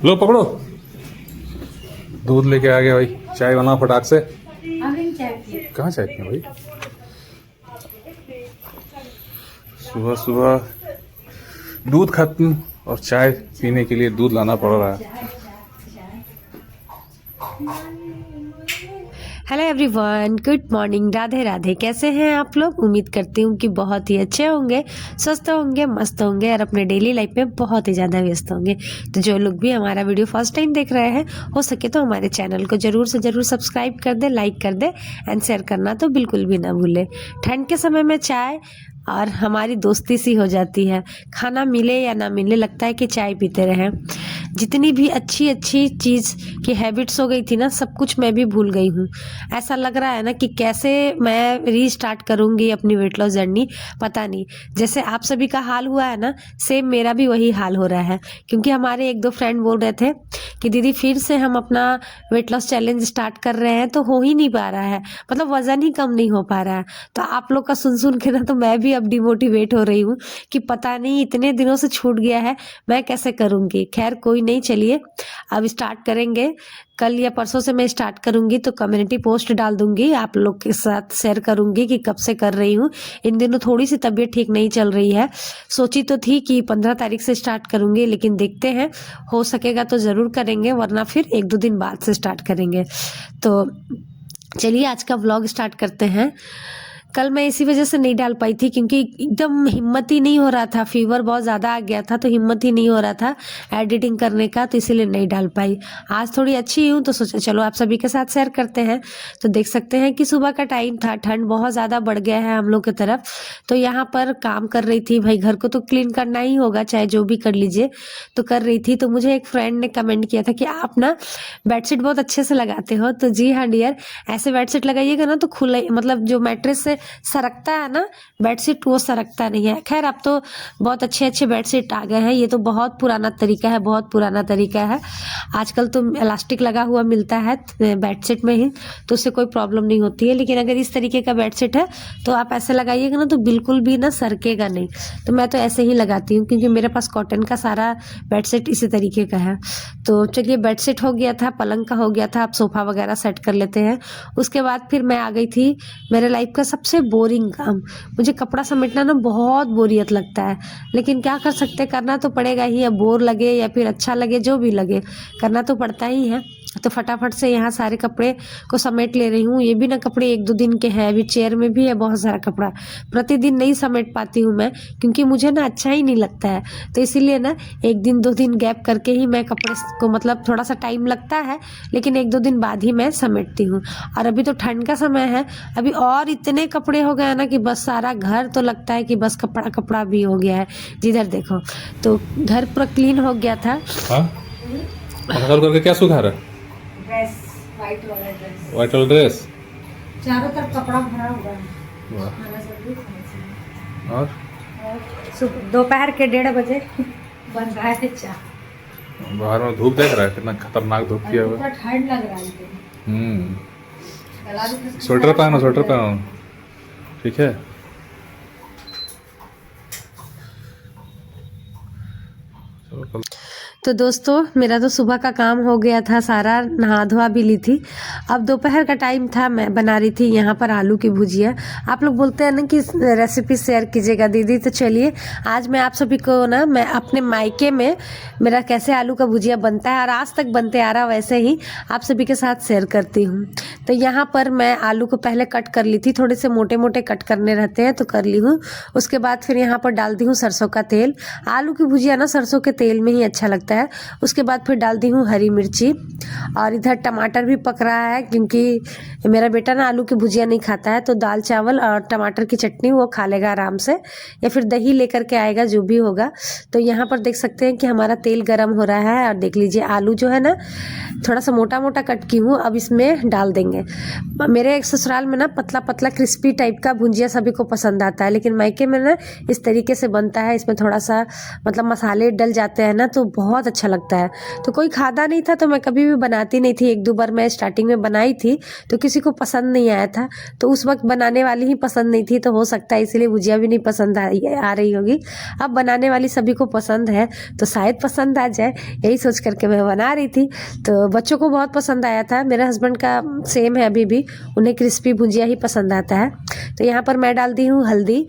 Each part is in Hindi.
लो पकड़ो, दूध लेके आ गया भाई। चाय बना फटाक से। कहाँ चाय पी भाई? सुबह सुबह दूध खत्म और चाय पीने के लिए दूध लाना पड़ रहा है। Hello everyone, good morning, Radhe Radhe. कैसे हैं आप लोग? उम्मीद करती हूँ कि बहुत ही अच्छे होंगे, स्वस्थ होंगे, मस्त होंगे और अपने डेली लाइफ में बहुत ही ज़्यादा व्यस्त होंगे। तो जो लोग भी हमारा वीडियो फर्स्ट टाइम देख रहे हैं, हो सके तो हमारे चैनल को ज़रूर से ज़रूर सब्सक्राइब कर दे, लाइक कर दे एंड शेयर करना तो बिल्कुल भी ना भूले। ठंड के समय में चाय और हमारी दोस्ती सी हो जाती है। खाना मिले या ना मिले, लगता है कि चाय पीते रहें। जितनी भी अच्छी अच्छी चीज़ की हैबिट्स हो गई थी ना, सब कुछ मैं भी भूल गई हूँ। ऐसा लग रहा है ना कि कैसे मैं रीस्टार्ट करूँगी अपनी वेट लॉस जर्नी, पता नहीं। जैसे आप सभी का हाल हुआ है ना, सेम मेरा भी वही हाल हो रहा है। क्योंकि हमारे एक दो फ्रेंड बोल रहे थे कि दीदी फिर से हम अपना वेट लॉस चैलेंज स्टार्ट कर रहे हैं, तो हो ही नहीं पा रहा है, मतलब वज़न ही कम नहीं हो पा रहा है। तो आप लोग का सुन सुन के ना तो मैं भी अब डिमोटिवेट हो रही हूँ कि पता नहीं इतने दिनों से छूट गया है, मैं कैसे करूँगी। खैर कोई नहीं, चलिए अब स्टार्ट करेंगे। कल या परसों से मैं स्टार्ट करूँगी तो कम्युनिटी पोस्ट डाल दूँगी, आप लोग के साथ शेयर करूँगी कि कब से कर रही हूँ। इन दिनों थोड़ी सी तबीयत ठीक नहीं चल रही है। सोची तो थी कि 15 तारीख से स्टार्ट करूँगी, लेकिन देखते हैं, हो सकेगा तो ज़रूर करेंगे, वरना फिर 1-2 दिन बाद से स्टार्ट करेंगे। तो चलिए आज का व्लॉग स्टार्ट करते हैं। कल मैं इसी वजह से नहीं डाल पाई थी क्योंकि एकदम हिम्मत ही नहीं हो रहा था, फीवर बहुत ज़्यादा आ गया था तो हिम्मत ही नहीं हो रहा था एडिटिंग करने का, तो इसीलिए नहीं डाल पाई। आज थोड़ी अच्छी हूँ तो सोचा चलो आप सभी के साथ शेयर करते हैं। तो देख सकते हैं कि सुबह का टाइम था, ठंड बहुत ज़्यादा बढ़ गया है हम लोग की तरफ। तो यहाँ पर काम कर रही थी, भाई घर को तो क्लीन करना ही होगा चाहे जो भी कर लीजिए, तो कर रही थी। तो मुझे एक फ्रेंड ने कमेंट किया था कि आप ना बेडशीट बहुत अच्छे से लगाते हो। तो जी हाँ डियर, ऐसे बेडशीट लगाइएगा ना तो खुले, मतलब जो मैट्रेस से सरकता है ना बेडशीट, वो सरकता नहीं है। खैर अब तो बहुत अच्छे अच्छे बेडशीट आ गए हैं, ये तो बहुत पुराना तरीका है, बहुत पुराना तरीका है। आजकल तो इलास्टिक लगा हुआ मिलता है बेडशीट में ही, तो उससे कोई प्रॉब्लम नहीं होती है। लेकिन अगर इस तरीके का बेडशीट है तो आप ऐसे लगाइएगा ना तो बिल्कुल भी ना सरकेगा नहीं। तो मैं तो ऐसे ही लगाती हूँ क्योंकि मेरे पास कॉटन का सारा बेडशीट इसी तरीके का है। तो चलिए बेडशीट हो गया था, पलंग का हो गया था, अब सोफ़ा वगैरह सेट कर लेते हैं। उसके बाद फिर मैं आ गई थी मेरे लाइफ का सबसे बोरिंग काम। मुझे कपड़ा समेटना ना बहुत बोरियत लगता है, लेकिन क्या कर सकते, करना तो पड़ेगा ही। अब बोर लगे या फिर अच्छा लगे, जो भी लगे, करना तो पड़ता ही है। तो फटाफट से यहाँ सारे कपड़े को समेट ले रही हूँ। ये भी ना कपड़े 1-2 दिन के हैं, अभी चेयर में भी है बहुत सारा कपड़ा। प्रतिदिन नहीं समेट पाती हूँ मैं क्योंकि मुझे ना अच्छा ही नहीं लगता है, तो इसीलिए ना 1 दिन 2 दिन गैप करके ही मैं कपड़े को, मतलब थोड़ा सा टाइम लगता है लेकिन 1-2 दिन बाद ही मैं समेटती हूँ। और अभी तो ठंड का समय है, अभी और इतने कपड़े हो गए ना कि बस सारा घर तो लगता है कि बस कपड़ा कपड़ा भी हो गया है। जिधर देखो तो घर पूरा क्लीन हो गया था। हाँ करके क्या सुखा रहा है? ड्रेस, व्हाइट वाला ड्रेस, व्हाइट वाला ड्रेस, चारों तरफ कपड़ा भरा हुआ है। और दोपहर के 1:30 बजे बन रहा है चाय। बाहर में धूप देख रहा है, कितना खतरनाक धूप किया हुआ है। ठंड लग रहा है। स्वेटर पहनो, स्वेटर पहनो, ठीक है। तो दोस्तों मेरा तो सुबह का काम हो गया था सारा, नहा धोआ भी ली थी। अब दोपहर का टाइम था, मैं बना रही थी यहाँ पर आलू की भुजिया। आप लोग बोलते हैं ना कि रेसिपी शेयर कीजिएगा दीदी, तो चलिए आज मैं आप सभी को ना, मैं अपने मायके में मेरा कैसे आलू का भुजिया बनता है और आज तक बनते आ रहा वैसे ही आप सभी के साथ शेयर करती हूँ। तो यहाँ पर मैं आलू को पहले कट कर ली थी, थोड़े से मोटे मोटे कट करने रहते हैं तो कर ली हूँ। उसके बाद फिर यहाँ पर डाल दी हूँ सरसों का तेल। आलू की भुजिया ना सरसों के तेल में ही अच्छा लगता है। उसके बाद फिर डाल दी हूँ हरी मिर्ची, और इधर टमाटर भी पक रहा है क्योंकि मेरा बेटा ना आलू की भुजिया नहीं खाता है, तो दाल चावल और टमाटर की चटनी वो खा लेगा आराम से, या फिर दही लेकर के आएगा, जो भी होगा। तो यहाँ पर देख सकते हैं कि हमारा तेल गर्म हो रहा है और देख लीजिए आलू जो है ना थोड़ा सा मोटा मोटा कट की हूँ, अब इसमें डाल देंगे। मेरे एक ससुराल में ना पतला पतला क्रिस्पी टाइप का भुजिया सभी को पसंद आता है, लेकिन मायके में ना इस तरीके से बनता है। इसमें थोड़ा सा मतलब मसाले डल जाते जाते हैं ना तो बहुत अच्छा लगता है। तो कोई खाता नहीं था तो मैं कभी भी बनाती नहीं थी। 1-2 बार मैं स्टार्टिंग में बनाई थी तो किसी को पसंद नहीं आया था, तो उस वक्त बनाने वाली ही पसंद नहीं थी, तो हो सकता है इसीलिए भुजिया भी नहीं पसंद आ रही होगी। अब बनाने वाली सभी को पसंद है तो शायद पसंद आ जाए, यही सोच करके मैं बना रही थी। तो बच्चों को बहुत पसंद आया था। मेरे हस्बैंड का सेम है, अभी भी उन्हें क्रिस्पी भुजिया ही पसंद आता है। तो यहाँ पर मैं डाल दी हूँ हल्दी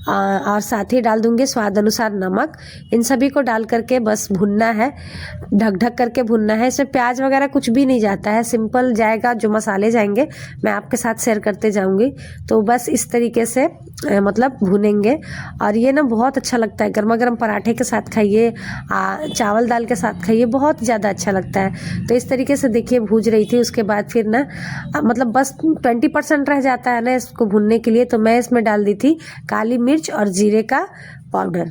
और साथ ही डाल दूँगी स्वाद अनुसार नमक। इन सभी को डाल करके बस भुनना है, ढक ढक करके भुनना है। इसमें प्याज वगैरह कुछ भी नहीं जाता है, सिंपल जाएगा। जो मसाले जाएंगे मैं आपके साथ शेयर करते जाऊँगी। तो बस इस तरीके से मतलब भुनेंगे और ये ना बहुत अच्छा लगता है। गर्मा गर्म पराठे के साथ खाइए, चावल दाल के साथ खाइए, बहुत ज़्यादा अच्छा लगता है। तो इस तरीके से देखिए भूज रही थी। उसके बाद फिर ना मतलब बस 20% रह जाता है ना इसको भुनने के लिए, तो मैं इसमें डाल दी थी काली मिर्च और जीरे का पाउडर।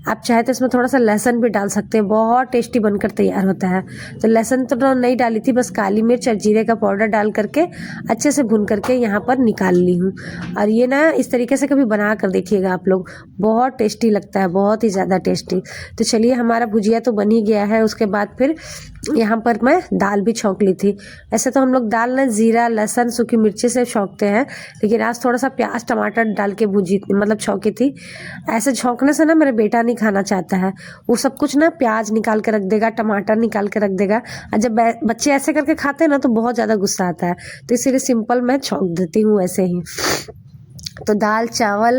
आप चाहे तो इसमें थोड़ा सा लहसुन भी डाल सकते हैं, बहुत टेस्टी बनकर तैयार होता है। तो लहसुन तो नहीं डाली थी, बस काली मिर्च और जीरे का पाउडर डाल करके अच्छे से भून करके यहाँ पर निकाल ली हूँ। और ये ना इस तरीके से कभी बना कर देखिएगा आप लोग, बहुत टेस्टी लगता है, बहुत ही ज़्यादा टेस्टी। तो चलिए हमारा भुजिया तो बन ही गया है। उसके बाद फिर यहाँ पर मैं दाल भी छौंक ली थी। ऐसे तो हम लोग दाल ना जीरा लहसुन सूखी मिर्ची से छौंकते हैं, लेकिन आज थोड़ा सा प्याज टमाटर डाल के भुजी मतलब छौंकी थी। ऐसे छौंकने से ना मेरा बेटा नहीं खाना चाहता है, वो सब कुछ ना प्याज निकाल के रख देगा, टमाटर निकाल के रख देगा, और जब बच्चे ऐसे करके खाते हैं ना तो बहुत ज़्यादा गुस्सा आता है। तो इसीलिए सिंपल मैं छौंक देती हूँ ऐसे ही। तो दाल चावल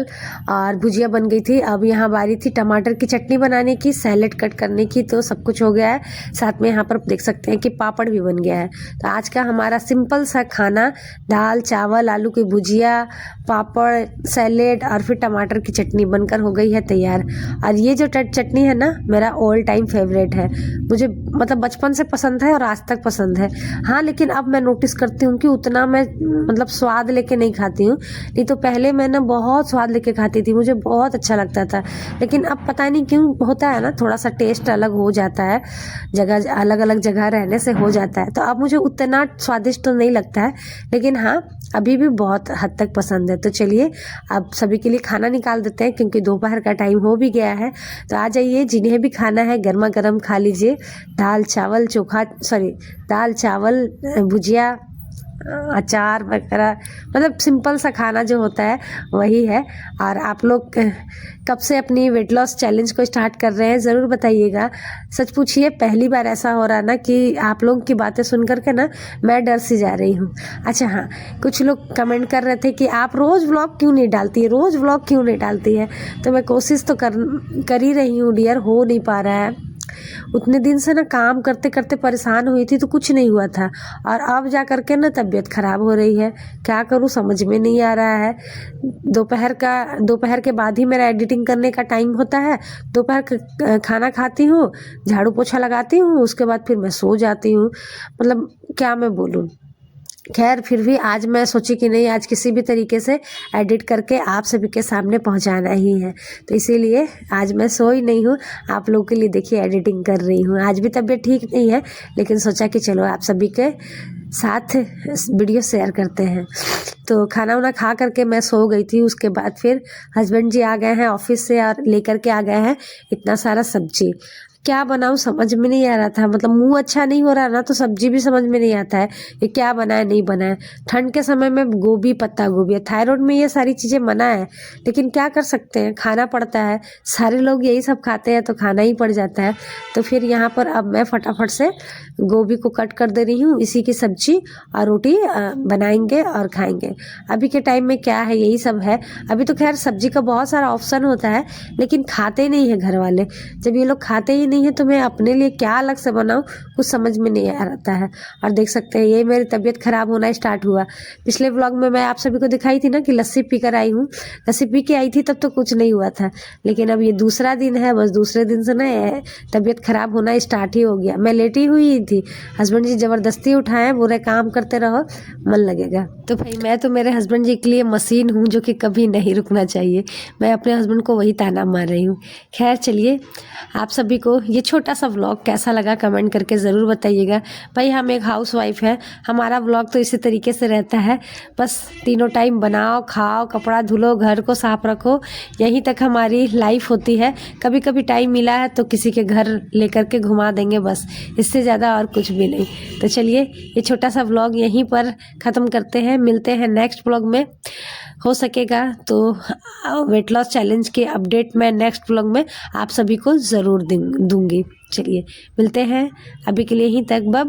और भुजिया बन गई थी। अब यहाँ बारी थी टमाटर की चटनी बनाने की, सैलेड कट करने की। तो सब कुछ हो गया है, साथ में यहाँ पर देख सकते हैं कि पापड़ भी बन गया है। तो आज का हमारा सिंपल सा खाना दाल चावल आलू की भुजिया पापड़ सैलेड और फिर टमाटर की चटनी बनकर हो गई है तैयार। और ये जो चटनी है ना मेरा ऑल टाइम फेवरेट है, मुझे मतलब बचपन से पसंद है और आज तक पसंद है। हाँ लेकिन अब मैं नोटिस करती हूँ कि उतना मैं मतलब स्वाद लेके नहीं खाती हूँ, नहीं तो पहले मैं ना बहुत स्वाद लेके खाती थी, मुझे बहुत अच्छा लगता था। लेकिन अब पता नहीं क्यों होता है ना, थोड़ा सा टेस्ट अलग हो जाता है, जगह अलग अलग जगह रहने से हो जाता है। तो अब मुझे उतना स्वादिष्ट तो नहीं लगता है, लेकिन हाँ अभी भी बहुत हद तक पसंद है। तो चलिए अब सभी के लिए खाना निकाल देते हैं, क्योंकि दोपहर का टाइम हो भी गया है। तो आ जाइए, जिन्हें भी खाना है गर्मा गर्म खा लीजिए। दाल चावल भुजिया अचार वगैरह, मतलब सिंपल सा खाना जो होता है वही है। और आप लोग कब से अपनी वेट लॉस चैलेंज को स्टार्ट कर रहे हैं ज़रूर बताइएगा। सच पूछिए, पहली बार ऐसा हो रहा है ना कि आप लोगों की बातें सुन करके ना मैं डर सी जा रही हूँ। अच्छा हाँ, कुछ लोग कमेंट कर रहे थे कि आप रोज़ व्लॉग क्यों नहीं डालती है, तो मैं कोशिश तो कर ही रही हूँ डियर, हो नहीं पा रहा है। उतने दिन से ना काम करते करते परेशान हुई थी तो कुछ नहीं हुआ था, और अब जा करके ना तबीयत ख़राब हो रही है। क्या करूँ समझ में नहीं आ रहा है। दोपहर के बाद ही मेरा एडिटिंग करने का टाइम होता है। दोपहर खाना खाती हूँ, झाड़ू पोछा लगाती हूँ, उसके बाद फिर मैं सो जाती हूँ। मतलब क्या मैं बोलूँ। खैर फिर भी आज मैं सोची कि नहीं, आज किसी भी तरीके से एडिट करके आप सभी के सामने पहुंचाना ही है। तो इसीलिए आज मैं सोई नहीं हूँ, आप लोगों के लिए देखिए एडिटिंग कर रही हूँ। आज भी तबीयत ठीक नहीं है, लेकिन सोचा कि चलो आप सभी के साथ वीडियो शेयर करते हैं। तो खाना वाना खा करके मैं सो गई थी। उसके बाद फिर हस्बैंड जी आ गए हैं ऑफिस से और लेकर के आ गए हैं इतना सारा सब्जी। क्या बनाऊँ समझ में नहीं आ रहा था, मतलब मुंह अच्छा नहीं हो रहा ना, तो सब्जी भी समझ में नहीं आता है ये क्या बनाए नहीं बनाए। ठंड के समय में गोभी पत्ता गोभी, थायराइड में ये सारी चीज़ें मना है, लेकिन क्या कर सकते हैं, खाना पड़ता है। सारे लोग यही सब खाते हैं तो खाना ही पड़ जाता है। तो फिर यहाँ पर अब मैं फटाफट से गोभी को कट कर दे रही हूँ, इसी की सब्जी और रोटी बनाएंगे और खाएंगे। अभी के टाइम में क्या है, यही सब है। अभी तो खैर सब्जी का बहुत सारा ऑप्शन होता है, लेकिन खाते नहीं है घर वाले। जब ये लोग खाते ही नहीं है तो मैं अपने लिए क्या अलग से बनाऊं, कुछ समझ में नहीं आ रहा है। और देख सकते हैं ये मेरी तबीयत खराब होना स्टार्ट हुआ। पिछले व्लॉग में मैं आप सभी को दिखाई थी ना कि लस्सी पी कर आई हूँ, लस्सी पी के आई थी तब तो कुछ नहीं हुआ था, लेकिन अब ये दूसरा दिन है, बस दूसरे दिन से ना तबीयत खराब होना स्टार्ट ही हो गया। मैं लेटी हुई थी, हस्बैंड जी जबरदस्ती उठाए, बोले काम करते रहो मन लगेगा। तो भाई मैं तो मेरे हस्बैंड जी के लिए मशीन हूँ जो कि कभी नहीं रुकना चाहिए। मैं अपने हस्बैंड को वही ताना मार रही हूँ। खैर चलिए, आप सभी को ये छोटा सा व्लॉग कैसा लगा कमेंट करके ज़रूर बताइएगा। भाई हम एक हाउसवाइफ है, हमारा व्लॉग तो इसी तरीके से रहता है, बस तीनों टाइम बनाओ, खाओ, कपड़ा धुलो, घर को साफ रखो, यहीं तक हमारी लाइफ होती है। कभी कभी टाइम मिला है तो किसी के घर लेकर के घुमा देंगे, बस इससे ज़्यादा और कुछ भी नहीं। तो चलिए ये छोटा सा व्लॉग यहीं पर ख़त्म करते हैं, मिलते हैं नेक्स्ट व्लॉग में। हो सकेगा तो वेट लॉस चैलेंज के अपडेट मैं नेक्स्ट व्लॉग में आप सभी को ज़रूर दूंगी। चलिए मिलते हैं, अभी के लिए यहीं तक, बाय।